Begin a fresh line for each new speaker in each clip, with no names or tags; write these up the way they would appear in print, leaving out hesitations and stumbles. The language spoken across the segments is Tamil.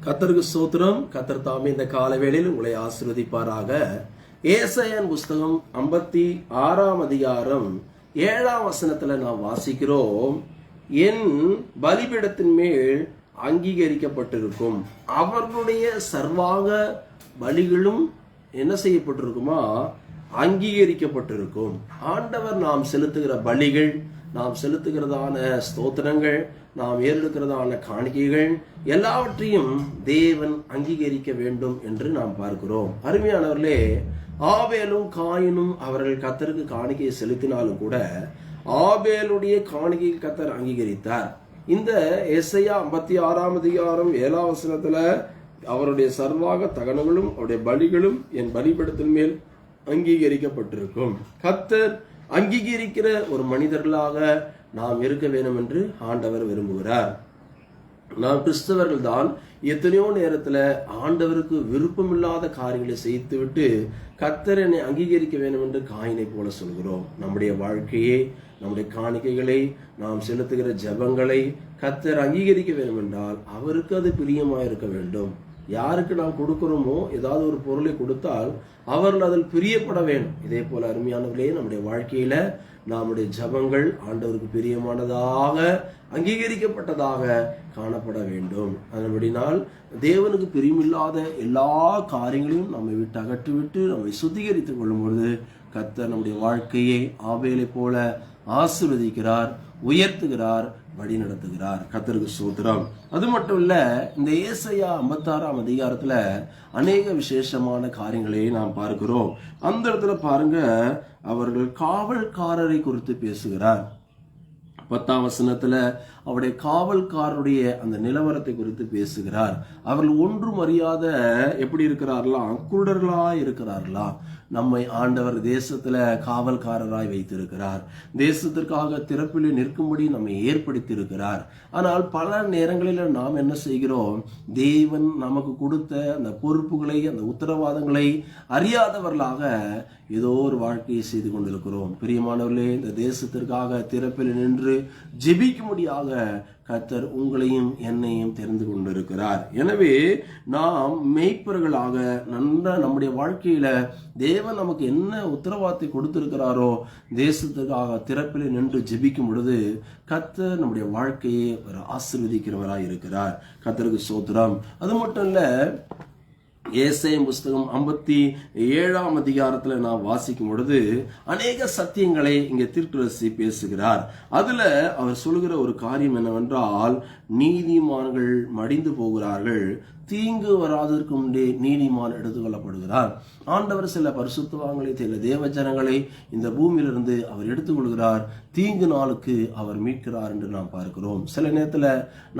கர்த்தருக்கு ஸ்தோத்திரம். கர்த்தர் தாமே இந்த கால வேளையில் உங்களை ஆசீர்வதிப்பாராக. ஏசாயாவின் புஸ்தகம் 56ஆம் அதிகாரம் 7ஆம் வசனத்துல நாம் வாசிக்கிறோம், என் பலிபீடத்தின் மேல் அங்கீகரிக்கப்பட்டிருக்கும் அவர்களுடைய சர்வாக பலிகளும் என்ன செய்யப்பட்டிருக்குமா, அங்கீகரிக்கப்பட்டிருக்கும். ஆண்டவர் நாம் செலுத்துகிற பலிகள், நாம் செலுத்துகிறதான ஸ்தோத்திரங்கள், நாம் ஏறெடுக்கிறதான காணிக்கைகள் எல்லாவற்றையும் தேவன் அங்கீகரிக்க வேண்டும் என்று நாம் பார்க்கிறோம். அருமையானவர்களே, ஆபேலும் காயினும் அவர்கள் கர்த்தருக்கு காணிக்கையை செலுத்தினாலும் கூட ஆபேலுடைய காணிக்கையை கர்த்தர் அங்கீகரித்தார். இந்த ஏசாயா 56ஆம் அதிகாரம் 7ஆம் வசனத்துல அவருடைய சர்வாக தகனங்களும் அவருடைய பலிகளும் என் பலிபீடத்தின் மேல் அங்கீகரிக்கப்பட்டிருக்கும். கர்த்தர் அங்கீகரிக்கிற ஒரு மனிதர்களாக நாம் இருக்க வேண்டும் என்று ஆண்டவர் விரும்புகிறார். நாம் கிறிஸ்தவர்கள் தான் எத்தனையோ நேரத்துல ஆண்டவருக்கு விருப்பமில்லாத காரியங்களை செய்துவிட்டு கர்த்தர் என்னை அங்கீகரிக்க வேண்டும் என்று காயினை போல சொல்கிறோம். நம்முடைய வாழ்க்கையை, நம்முடைய காணிக்கைகளை, நாம் செலுத்துகிற ஜெபங்களை கர்த்தர் அங்கீகரிக்க வேண்டும் என்றால் அவருக்கு அது பிரியமாக இருக்க வேண்டும். யாருக்கு நாம் கொடுக்கிறோமோ ஏதாவது ஒரு பொருளை கொடுத்தால் அவர்கள் அதில் பிரியப்பட வேண்டும். இதே போல அருமையானவர்களே, நம்முடைய வாழ்க்கையில நம்முடைய ஜபங்கள் ஆண்டவருக்கு பிரியமானதாக அங்கீகரிக்கப்பட்டதாக காணப்பட வேண்டும். அதன்படினால் தேவனுக்கு பிரியமில்லாத எல்லா காரியங்களையும் நம்மை விட்டு அகற்றிவிட்டு நம்மை சுத்திகரித்துக் கொள்ளும் பொழுது கர்த்தர் நம்முடைய வாழ்க்கையை ஆபேலை போல ஆசீர்வதிக்கிறார், உயர்த்துகிறார், வழி நடத்துகிறார். கர்த்தருக்கு ஸ்தோத்திரம். அது மட்டும் இல்ல, இந்த ஏசாயா 56ஆம் அதிகாரத்துல அநேக விசேஷமான காரியங்களை நாம் பார்க்கிறோம். அந்த இடத்துல பாருங்க, அவர்கள் காவல்காரரை குறித்து பேசுகிறார். 10ஆம் வசனத்துல அவருடைய காவல்காரருடைய அந்த நிலவரத்தை குறித்து பேசுகிறார். அவர்கள் ஒன்றும் அறியாத எப்படி இருக்கிறார்களா, குருடர்களா இருக்கிறார்களா. நம்மை ஆண்டவர் தேசத்துல காவல்காரராய் வைத்திருக்கிறார். தேசத்திற்காக திறப்பில் நிற்கும்படி நம்மை ஏற்படுத்தி இருக்கிறார். ஆனால் பல நேரங்களில் நாம் என்ன செய்கிறோம், தேவன் நமக்கு கொடுத்த அந்த பொறுப்புகளை, அந்த உத்தரவாதங்களை அறியாதவர்களாக ஏதோ ஒரு வாழ்க்கையை செய்து கொண்டிருக்கிறோம். பிரியமானவர்களே, இந்த தேசத்திற்காக திறப்பில் நின்று ஜெபிக்கும்படியாக கர்த்தர் உங்களையும் என்னையும் தெரிந்து கொண்டிருக்கிறார். எனவே நாம் மேய்ப்பர்களாக நம்முடைய வாழ்க்கையில தேவன் நமக்கு என்ன உத்தரவாதத்தை கொடுத்திருக்கிறாரோ தேசத்துக்காக திறப்பில் நின்று ஜெபிக்கும் பொழுது கர்த்தர் நம்முடைய வாழ்க்கையை ஒரு ஆசீர்வதிக்கிறவராய் இருக்கிறார். கர்த்தருக்கு ஸ்தோத்திரம். அது மட்டும் இல்ல, ஏசாயா புஸ்தகம் 57ஆம் அதிகாரத்துல நாம் வாசிக்கும் பொழுது அநேக சத்தியங்களை இங்க தீர்க்கதரிசி பேசுகிறார். அதுல அவர் சொல்லுகிற ஒரு காரியம் என்னவென்றால், நீதிமான்கள் மடிந்து போகிறார்கள், தீங்கு வராதற்கு முன்னே நீதிமான் எடுத்துக்கொள்ளப்படுகிறார். ஆண்டவர் சில பரிசுத்தவான்களை, சில தேவ ஜனங்களை இந்த பூமியிலிருந்து அவர் எடுத்துக்கொள்கிறார், தீங்கு நாளுக்கு அவர் மீட்கிறார் என்று நாம் பார்க்கிறோம். சில நேரத்துல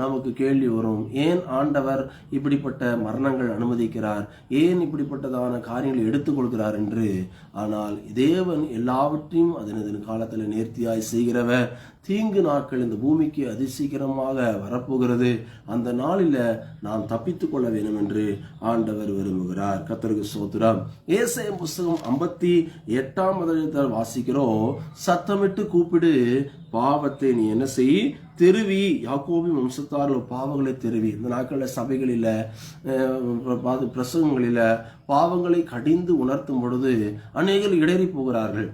நமக்கு கேள்வி வரும், ஏன் ஆண்டவர் இப்படிப்பட்ட மரணங்கள் அனுமதிக்கிறார், ஏன் இப்படிப்பட்டதான காரியங்களை எடுத்துக்கொள்கிறார் என்று. ஆனால் தேவன் எல்லாவற்றையும் அதனது காலத்துல நேர்த்தியாய் செய்கிறவர். தீங்கு நாட்கள் இந்த பூமிக்கு அதிசீக்கிரமாக வரப்போகிறது. அந்த நாளில நாம் தப்பித்துக் கொள்ள வேண்டும் என்று ஆண்டவர் விரும்புகிறார். கர்த்தருக்கு ஸ்தோத்திரம். ஏசாயா புஸ்தகம் 58ஆம் அதிகாரத்தில் வாசிக்கிறோம், சத்தமிட்டு கூப்பிடு, பாவத்தை நீ என்ன செய், தெருவி, யாக்கோபின் வம்சத்தார்கள் பாவங்களை தெருவி. இந்த நாட்களில் சபைகளில, பிரசங்கங்களில பாவங்களை கடிந்து உணர்த்தும் பொழுது அநேகர் இடறி போகிறார்கள்.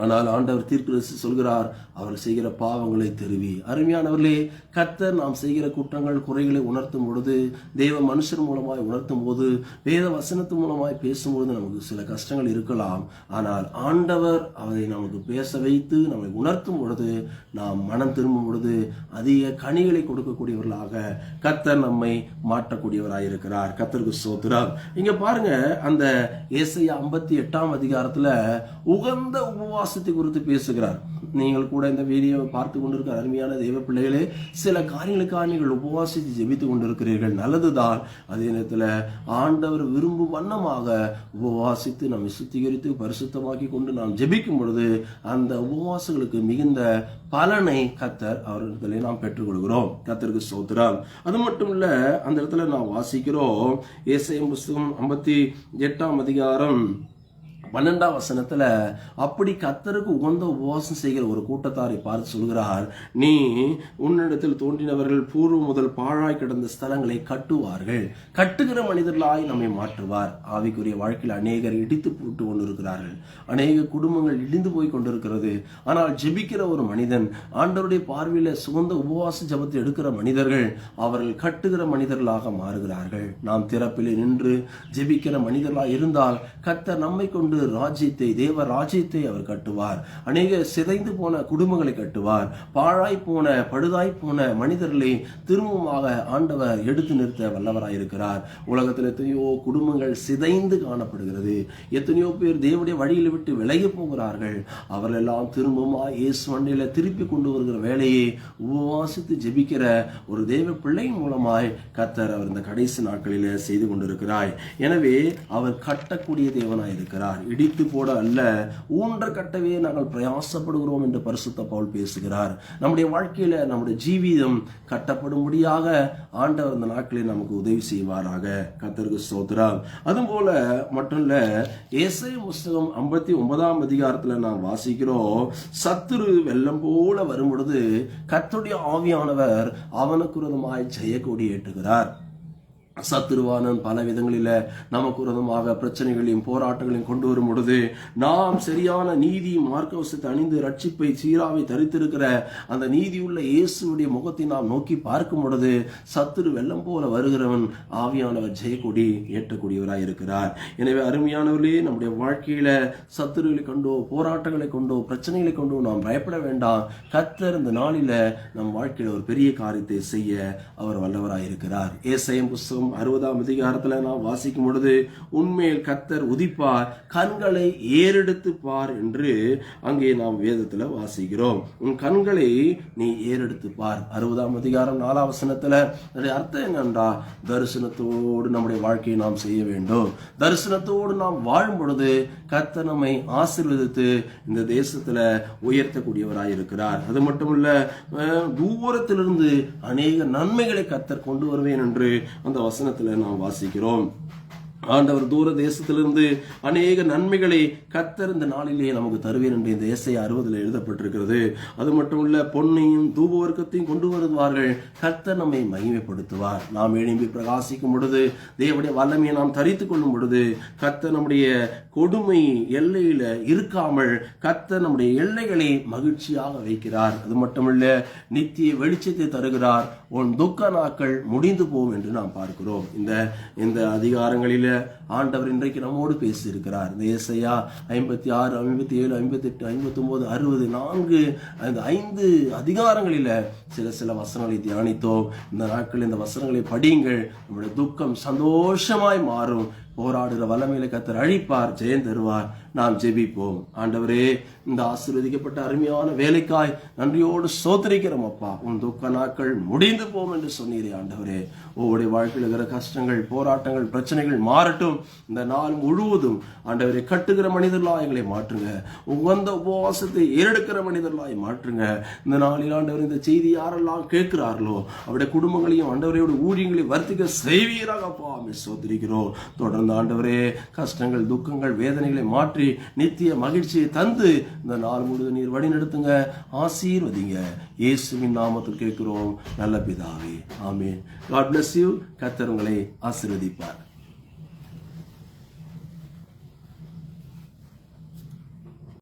ஆனால் ஆண்டவர் தீர்க்கதரிசி சொல்கிறார், அவர் செய்கிற பாவங்களை தெருவி. அருமையானவர்களே, கர்த்தர் நாம் செய்கிற குற்றங்கள், குறைகளை உணர்த்தும் பொழுது, தேவ மனுஷர் மூலமாய் உணர்த்தும் போது, வேத வசனத்து மூலமாய் பேசும்போது நமக்கு சில கஷ்டங்கள் இருக்கலாம். ஆனால் ஆண்டவர் அதை நமக்கு பேச வைத்து நம்மை உணர்த்தும் பொழுது, நாம் மனம் திரும்பும் பொழுது அதிக கனிகளை கொடுக்கக்கூடியவர்களாக கர்த்தர் நம்மை மாற்றக்கூடியவராய் இருக்கிறார். கர்த்தருக்கு ஸ்தோத்திரம். இங்க பாருங்க, அந்த ஏசாயா 58ஆம் அதிகாரத்துல உகந்த உபவாசத்தை குறித்து பேசுகிறார். நீங்கள் கூட இந்த வீடியோவை பார்த்து கொண்டிருக்கிற அருமையான தெய்வ பிள்ளைகளே, சில காரியங்களுக்காக நீங்கள் உபவாசித்து ஜெபித்துக் கொண்டிருக்கிறீர்கள், நல்லதுதான். அதே நேரத்தில் ஆண்டவர் விரும்பும் வண்ணமாக உபவாசித்து நம்மை சுத்திகரித்து பரிசுத்தமாக்கி கொண்டு நாம் ஜெபிக்கும் பொழுது அந்த உபவாசங்களுக்கு மிகுந்த பலனை கர்த்தர் அவர்களிடத்திலே நாம் பெற்றுக்கொள்கிறோம். கர்த்தருக்கு ஸ்தோத்திரம். அது மட்டும் இல்ல, அந்த இடத்துல நாம் வாசிக்கிறோம், ஏசாயா புஸ்தகம் 58ஆம் அதிகாரம் 12ஆம் வசனத்துல அப்படி கர்த்தருக்கு உகந்த உபவாசம் செய்கிற ஒரு கூட்டத்தாரை பார்த்து சொல்கிறார், நீ உன்னிடத்தில் தோன்றினவர்கள் பூர்வ முதல் பாழாய் கிடந்த ஸ்தலங்களை கட்டுவார்கள். கட்டுகிற மனிதர்களாய் நம்மை மாற்றுவார். ஆவிக்குரிய வாழ்க்கையில் அநேகர் இடித்து போட்டு கொண்டிருக்கிறார்கள். அநேக குடும்பங்கள் இடிந்து போய் கொண்டிருக்கிறது. ஆனால் ஜெபிக்கிற ஒரு மனிதன், ஆண்டவருடைய பார்வையில சுகந்த உபவாச ஜபத்தை எடுக்கிற மனிதர்கள், அவர்கள் கட்டுகிற மனிதர்களாக மாறுகிறார்கள். நாம் திறப்பிலே நின்று ஜெபிக்கிற மனிதர்களாக இருந்தால் கர்த்தர் நம்மை கொண்டு ராஜ்யத்தை, தேவ ராஜ்யத்தை அவர் கட்டுவார். அநேக சிதைந்து போன குடும்பங்களை கட்டுவார். பாழாய் போன, பழுதாய் போன மனிதர்களை திரும்பமாக ஆண்டவர் எடுத்து நிறுத்த வல்லவராயிருக்கிறார். உலகத்தில் எத்தனையோ குடும்பங்கள் சிதைந்து காணப்படுகிறது. எத்தனையோ பேர் தேவனுடைய வழியில் விட்டு விலகி போகிறார்கள். அவர்கள் எல்லாம் திரும்பமாக இயேசு வண்டியில திருப்பி கொண்டு வருகிற வேலையை உபவாசித்து ஜெபிக்கிற ஒரு தேவ பிள்ளை மூலமாய் கர்த்தர் அவர் இந்த கடைசி நாட்களில் செய்து கொண்டிருக்கிறார். எனவே அவர் கட்டக்கூடிய தேவனாய் இருக்கிறார். இடித்து போட அல்ல, ஊன்ற கட்டவே நாங்கள் பிரயாசப்படுகிறோம் என்று பரிசுத்த பவுல் பேசுகிறார். நம்முடைய வாழ்க்கையில நம்முடைய ஜீவிதம் கட்டப்படும்படியாக ஆண்டவர் இந்த நாட்களில் நமக்கு உதவி செய்வாராக. கர்த்தருக்கு ஸ்தோத்திரம். அதுபோல மட்டும் இல்ல, ஏசாயா புஸ்தகம் 59ஆம் அதிகாரத்துல நாம் வாசிக்கிறோம், சத்துரு வெள்ளம் போல வரும் பொழுது கர்த்தருடைய ஆவியானவர் அவனுக்கு விரோதமாய் ஜெயக்கொடி ஏற்றுகிறார். சத்துருவானன் பல விதங்களில நமக்கு விரோதமாக பிரச்சனைகளையும் போராட்டங்களையும் கொண்டு வரும் பொழுது நாம் சரியான நீதி மார்க்கவசத்தை அணிந்து ரட்சிப்பை சீராவை தரித்திருக்கிற அந்த நீதியுள்ள இயேசுடைய முகத்தை நாம் நோக்கி பார்க்கும் பொழுது சத்துரு வெள்ளம் போல வருகிறவன் ஆவியானவர் ஜெயக்கொடி ஏற்றக்கூடியவராய் இருக்கிறார். எனவே அருமையானவர்களே, நம்முடைய வாழ்க்கையில சத்துருகளை கொண்டோ, போராட்டங்களை கொண்டோ, பிரச்சனைகளை கொண்டோ நாம் பயப்பட வேண்டாம். கர்த்தர் இந்த நாளில நம் வாழ்க்கையில ஒரு பெரிய காரியத்தை செய்ய அவர் வல்லவராய் இருக்கிறார். ஏசாயா புஸ்தகம் 60ஆம் அதிகாரத்துல நாம் வாசிக்கும் பொழுது, உன்மேல் கர்த்தர் உதிப்பார், கண்களை ஏறெடுத்து பார் என்று அங்கே நாம் வேதத்துல வாசிக்கிறோம். உன் கண்களை நீ ஏறெடுத்து பார். 60ஆம் அதிகாரம் 4ஆம் வசனத்துல அர்த்தம் என்னன்றா, தரிசனத்தோடு நம்முடைய வாழ்க்கையை நாம் செய்ய வேண்டும். தரிசனத்தோடு நாம் வாழும் பொழுது கர்த்தர் நம்மை ஆசீர்வதித்து இந்த தேசத்துல உயர்த்தக்கூடியவராய் இருக்கிறார். அது மட்டுமல்ல, தூரத்திலிருந்து அநேக நன்மைகளை கர்த்தர் கொண்டு வருவேன் என்று அந்த வசனத்துல நாம் வாசிக்கிறோம். ஆண்டவர் தூர தேசத்திலிருந்து அநேக நன்மைகளை கர்த்தர் இந்த நாளிலே நமக்கு தருவேன் என்று இந்த ஏசாயா 60 எழுதப்பட்டிருக்கிறது. அது மட்டும் இல்ல, பொன்னையும் தூபவர்க்கத்தையும் கொண்டு வருவார்கள். கர்த்தர் நம்மை மகிமைப்படுத்துவார். நாம் எழும்பி பிரகாசிக்கும் பொழுது, தேவனுடைய வல்லமையை நாம் தரித்துக் கொள்ளும் பொழுது, கர்த்தர் நம்முடைய கொடுமை எல்லையில இருக்காமல் கர்த்தர் நம்முடைய எல்லைகளை மகிழ்ச்சியாக வைக்கிறார். அது மட்டுமல்ல, நித்திய வெளிச்சத்தை தருகிறார். உன் துக்க நாட்கள் முடிந்து போகும் என்று நாம் பார்க்கிறோம். இந்த அதிகாரங்களில ஆண்டவர் இன்றைக்கு நம்மோடு பேசி இருக்கிறார். இந்த ஏசாயா 56, 57, 58, 59, 60 5 அதிகாரங்களில சில வசனங்களை தியானித்தோம். இந்த நாட்கள் இந்த வசனங்களை படியுங்கள். நம்முடைய துக்கம் சந்தோஷமாய் மாறும். போராடுகிற வல்லமையில கர்த்தர் அழிப்பார், ஜெயம் தருவார். நாம் ஜெபிப்போம். ஆண்டவரே, இந்த ஆசீர்வதிக்கப்பட்ட அருமையான வேலைக்காய் நன்றியோடு ஸ்தோத்திரிக்கிறோம் அப்பா. உன் துக்க நாட்கள் முடிந்து போம் என்று சொன்னீரே ஆண்டவரே. ஒவ்வொரு வாழ்க்கையில் இருக்கிற கஷ்டங்கள், போராட்டங்கள், பிரச்சனைகள் மாறட்டும். இந்த நாள் முழுவதும் ஆண்டவரை கட்டுகிற மனிதர்களாய் எங்களை மாற்றுங்க. உகந்த உபவாசத்தை ஏறெடுக்கிற மனிதர்களாய் மாற்றுங்க. இந்த நாளில் ஆண்டவர் இந்த செய்தி யாரெல்லாம் கேட்கிறார்களோ அவருடைய குடும்பங்களையும் ஆண்டவரையோட ஊழியங்களையும் வர்த்திக்க செய்வீராக அப்பா. ஸ்தோத்திரிக்கிறோம். தொடர்ந்து ஆண்டவரே, கஷ்டங்கள், துக்கங்கள், வேதனைகளை மாற்றி நித்திய மகிழ்ச்சியை தந்து இந்த நாள் முழுவதும் நீர் வழி நடத்துங்க, ஆசீர்வதிங்க. இயேசுவின் நாமத்தில் கேட்கிறோம் நல்ல பிதாவே, ஆமென். God bless you. கர்த்தர் உங்களை ஆசீர்வதிப்பார்.